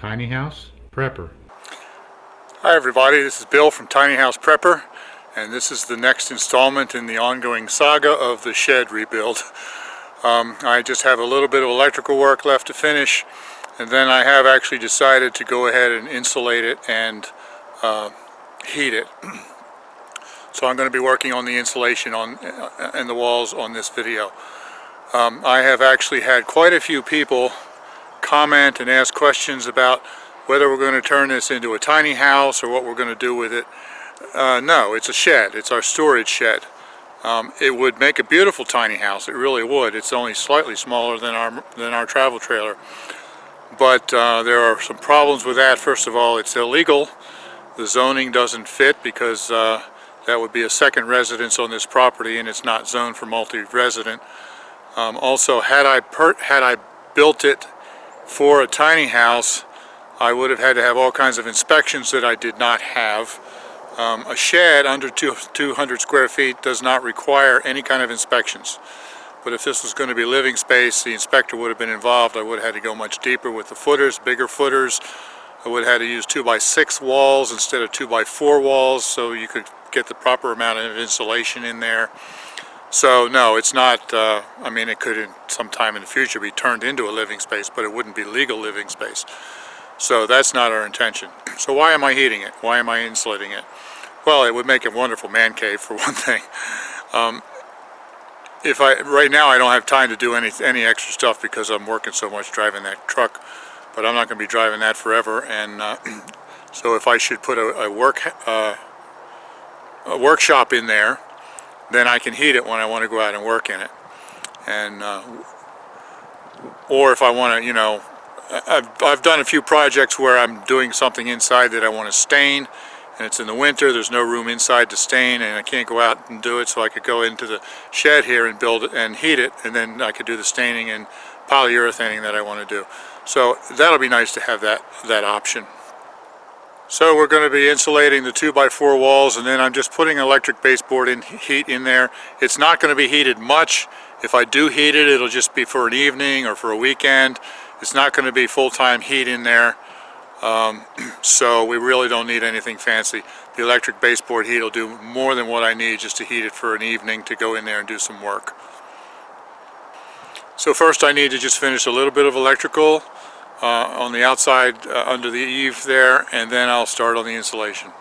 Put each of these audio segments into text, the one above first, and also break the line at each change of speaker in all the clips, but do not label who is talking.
Tiny House Prepper.
Hi everybody, this is Bill from Tiny House Prepper, and this is the next installment in the ongoing saga of the shed rebuild. I just have a little bit of electrical work left to finish, and then I have actually decided to go ahead and insulate it and heat it. So I'm going to be working on the insulation and the walls on this video. I have actually had quite a few people comment and ask questions about whether we're going to turn this into a tiny house or what we're going to do with it. No, it's a shed. It's our storage shed. It would make a beautiful tiny house. It really would. It's only slightly smaller than our travel trailer. But there are some problems with that. First of all, it's illegal. The zoning doesn't fit because that would be a second residence on this property, and it's not zoned for multi-resident. Also, had I built it for a tiny house, I would have had to have all kinds of inspections that I did not have. A shed under 200 square feet does not require any kind of inspections. But if this was going to be living space, the inspector would have been involved. I would have had to go much deeper with the footers, bigger footers. I would have had to use 2x6 walls instead of 2x4 walls, so you could get the proper amount of insulation in there. So no, it's not, I mean, it could sometime in the future be turned into a living space, but it wouldn't be legal living space. So that's not our intention. So why am I heating it? Why am I insulating it? Well, it would make a wonderful man cave, for one thing. Right now I don't have time to do any extra stuff because I'm working so much driving that truck, but I'm not going to be driving that forever. And so if I should put a workshop in there, then I can heat it when I want to go out and work in it. And or if I want to, you know, I've done a few projects where I'm doing something inside that I want to stain, and it's in the winter, there's no room inside to stain, and I can't go out and do it, so I could go into the shed here and build it and heat it, and then I could do the staining and polyurethaning that I want to do. So that'll be nice to have that option. So we're going to be insulating the 2x4 walls, and then I'm just putting electric baseboard heat in there. It's not going to be heated much. If I do heat it, it'll just be for an evening or for a weekend. It's not going to be full-time heat in there, so we really don't need anything fancy. The electric baseboard heat will do more than what I need just to heat it for an evening to go in there and do some work. So first I need to just finish a little bit of electrical on the outside under the eave there, and then I'll start on the insulation.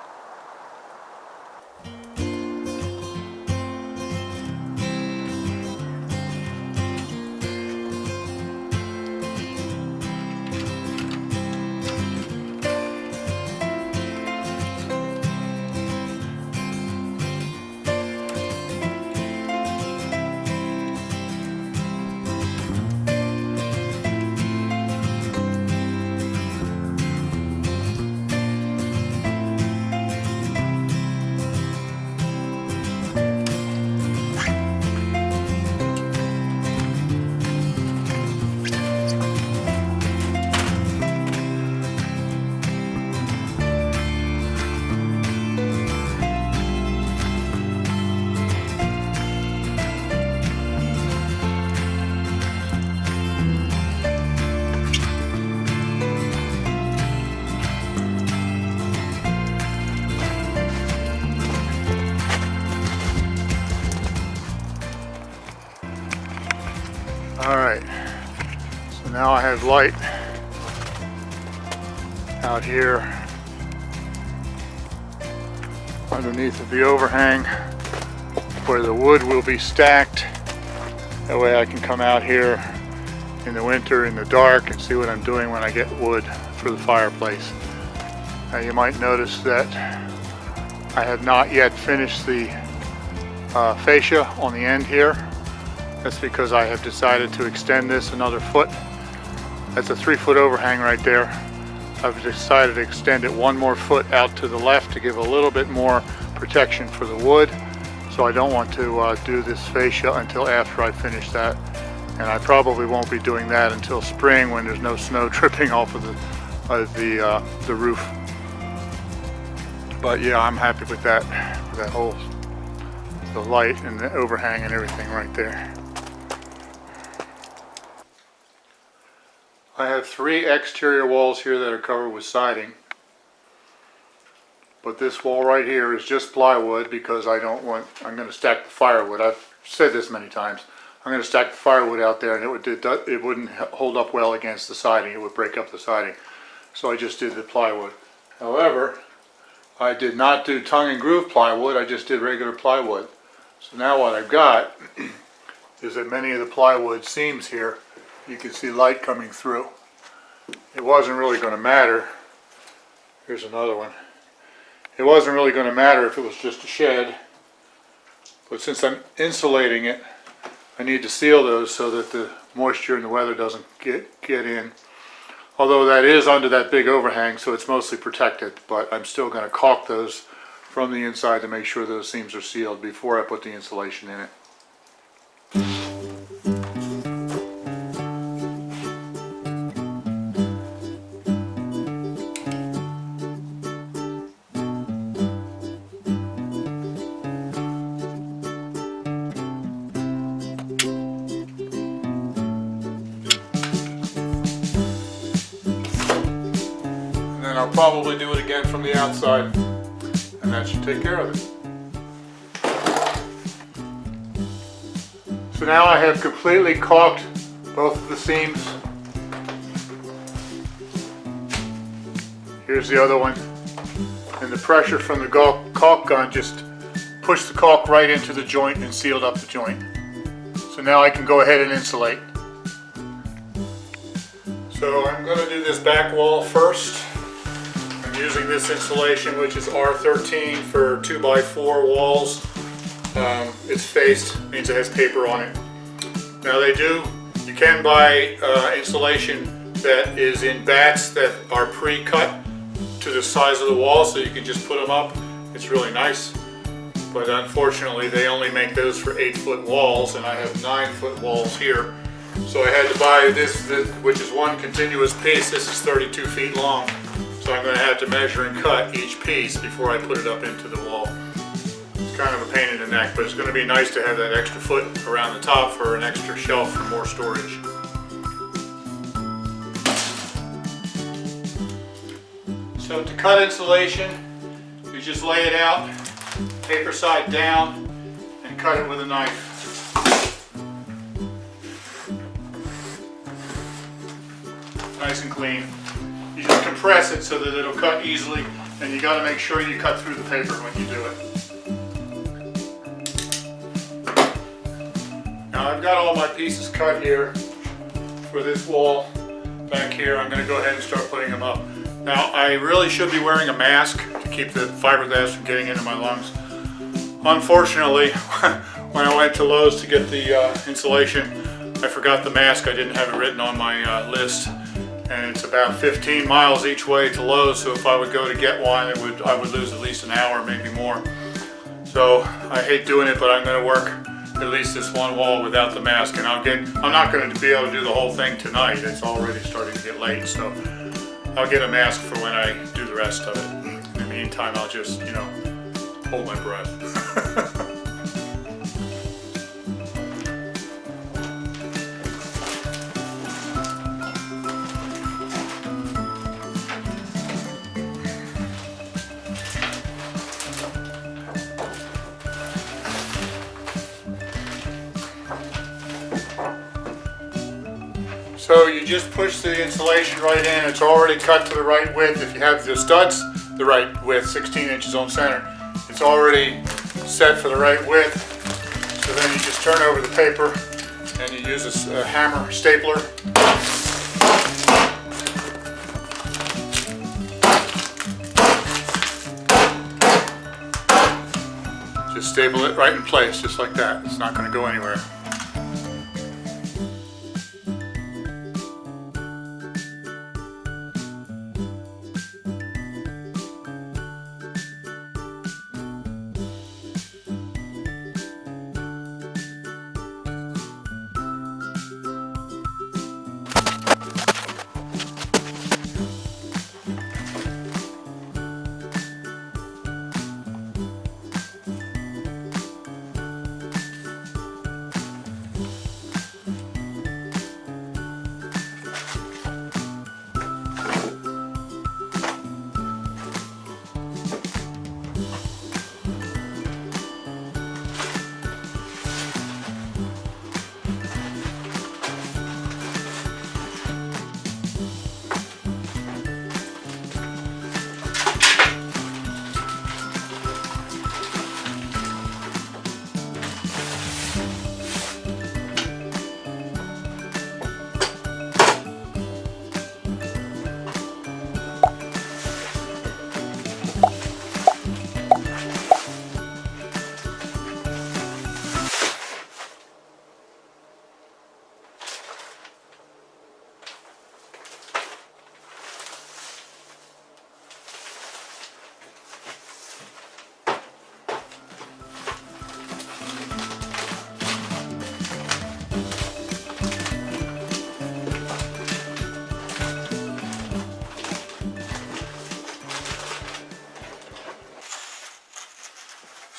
Alright, so now I have light out here underneath of the overhang where the wood will be stacked. That way I can come out here in the winter in the dark and see what I'm doing when I get wood for the fireplace. Now you might notice that I have not yet finished the fascia on the end here. That's because I have decided to extend this another foot. That's a 3-foot overhang right there. I've decided to extend it 1 more foot out to the left to give a little bit more protection for the wood. So I don't want to do this fascia until after I finish that. And I probably won't be doing that until spring when there's no snow dripping off of the roof. But yeah, I'm happy with that whole, the light and the overhang and everything right there. I have 3 exterior walls here that are covered with siding. But this wall right here is just plywood because I'm going to stack the firewood. I've said this many times. I'm going to stack the firewood out there, and it wouldn't hold up well against the siding. It would break up the siding. So I just did the plywood. However, I did not do tongue and groove plywood. I just did regular plywood. So now what I've got is that many of the plywood seams here, you can see light coming through. It wasn't really going to matter. Here's another one. It wasn't really going to matter if it was just a shed, but since I'm insulating it, I need to seal those so that the moisture and the weather doesn't get in. Although that is under that big overhang, so it's mostly protected, but I'm still going to caulk those from the inside to make sure those seams are sealed before I put the insulation in it. I'll probably do it again from the outside, and that should take care of it. So now I have completely caulked both of the seams. Here's the other one, and the pressure from the caulk gun just pushed the caulk right into the joint and sealed up the joint. So now I can go ahead and insulate. So I'm going to do this back wall first. Using this insulation, which is R13 for 2x4 walls. It's faced, means it has paper on it. Now you can buy insulation that is in bats that are pre-cut to the size of the wall, so you can just put them up. It's really nice, but unfortunately they only make those for 8-foot walls, and I have 9-foot walls here. So I had to buy this, which is one continuous piece. This is 32 feet long. So I'm going to have to measure and cut each piece before I put it up into the wall. It's kind of a pain in the neck, but it's going to be nice to have that extra foot around the top for an extra shelf for more storage. So to cut insulation, you just lay it out, paper side down, and cut it with a knife. Nice and clean. You just compress it so that it'll cut easily, and you got to make sure you cut through the paper when you do it. Now I've got all my pieces cut here for this wall back here. I'm going to go ahead and start putting them up. Now I really should be wearing a mask to keep the fiberglass from getting into my lungs. Unfortunately, when I went to Lowe's to get the insulation, I forgot the mask. I didn't have it written on my list. And it's about 15 miles each way to Lowe's, so if I would go to get one, I would lose at least an hour, maybe more. So I hate doing it, but I'm going to work at least this one wall without the mask, and I'm not going to be able to do the whole thing tonight. It's already starting to get late, so I'll get a mask for when I do the rest of it. In the meantime, I'll just, hold my breath. So you just push the insulation right in. It's already cut to the right width. If you have the studs the right width, 16 inches on center, it's already set for the right width. So then you just turn over the paper and you use a hammer stapler. Just staple it right in place, just like that. It's not going to go anywhere.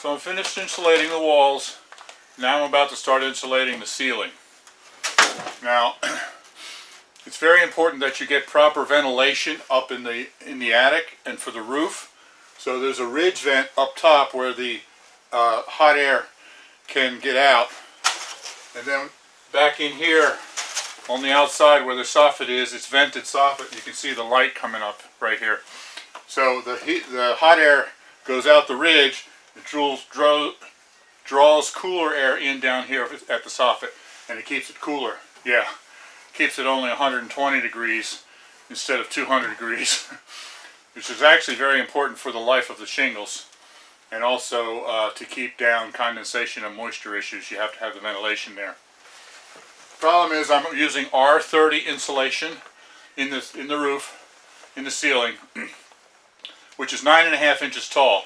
So I'm finished insulating the walls. Now I'm about to start insulating the ceiling. Now, it's very important that you get proper ventilation up in the attic and for the roof. So there's a ridge vent up top where the hot air can get out. And then back in here on the outside where the soffit is, it's vented soffit. You can see the light coming up right here. So the hot air goes out the ridge. It draws cooler air in down here at the soffit, and it keeps it cooler. Yeah, keeps it only 120 degrees instead of 200 degrees, which is actually very important for the life of the shingles, and also to keep down condensation and moisture issues. You have to have the ventilation there. Problem is, I'm using R30 insulation in the roof, in the ceiling, which is 9.5 inches tall.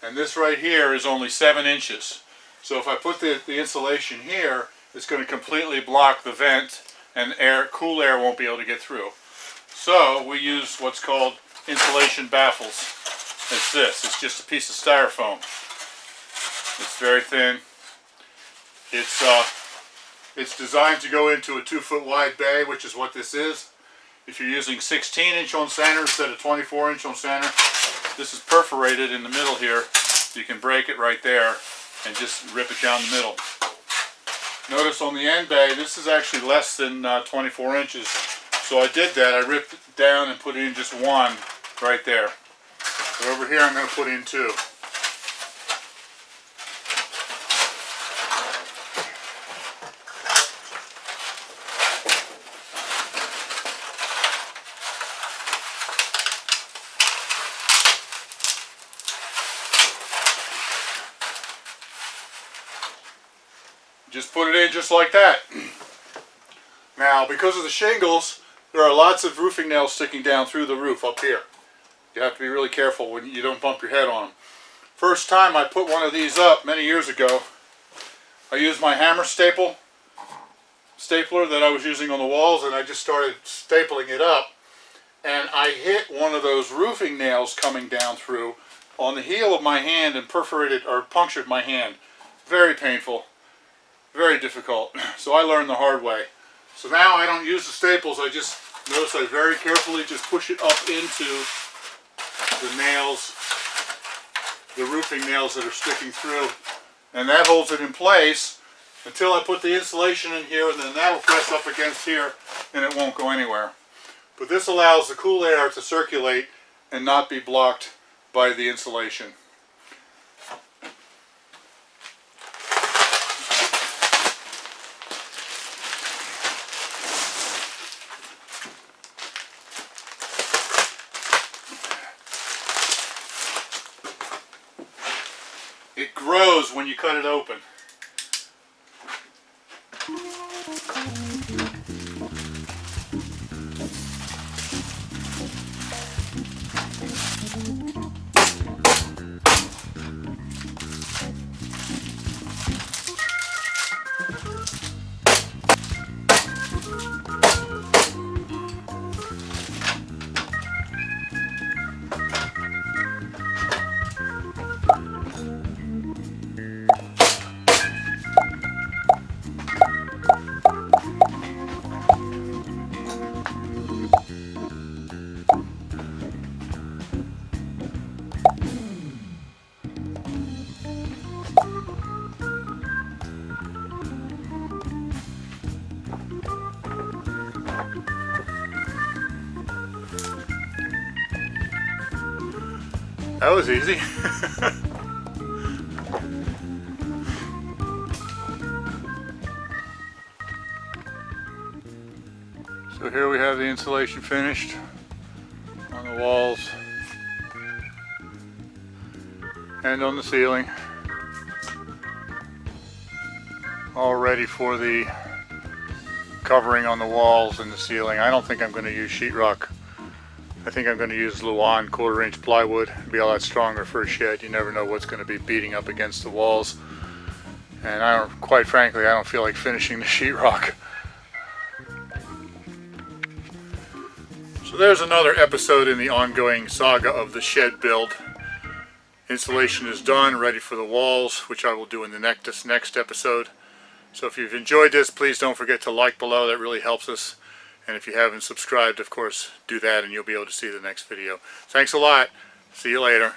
And this right here is only 7 inches. So if I put the insulation here, it's going to completely block the vent, and cool air won't be able to get through. So we use what's called insulation baffles. It's this. It's just a piece of styrofoam. It's very thin. It's designed to go into a 2-foot wide bay, which is what this is. If you're using 16-inch on center instead of 24-inch on center, this is perforated in the middle here. You can break it right there and just rip it down the middle. Notice on the end bay, this is actually less than 24 inches. So I did that. I ripped it down and put in just one right there. But over here I'm going to put in 2. Just put it in just like that. Now, because of the shingles, there are lots of roofing nails sticking down through the roof up here. You have to be really careful when you don't bump your head on them. First time I put one of these up many years ago, I used my hammer stapler that I was using on the walls, and I just started stapling it up. And I hit one of those roofing nails coming down through on the heel of my hand and perforated or punctured my hand. Very painful. Very difficult. So I learned the hard way. So now I don't use the staples. I just notice I very carefully just push it up into the nails, the roofing nails that are sticking through, and that holds it in place until I put the insulation in here, and then that'll press up against here and it won't go anywhere. But this allows the cool air to circulate and not be blocked by the insulation. It grows when you cut it open. That was easy. So here we have the insulation finished on the walls and on the ceiling, all ready for the covering on the walls and the ceiling. I don't think I'm going to use sheetrock. I think I'm going to use Luan 1/4 inch plywood. It'll be a lot stronger for a shed. You never know what's going to be beating up against the walls. And quite frankly, I don't feel like finishing the sheetrock. So there's another episode in the ongoing saga of the shed build. Insulation is done, ready for the walls, which I will do in the next episode. So if you've enjoyed this, please don't forget to like below. That really helps us. And if you haven't subscribed, of course, do that and you'll be able to see the next video. Thanks a lot. See you later.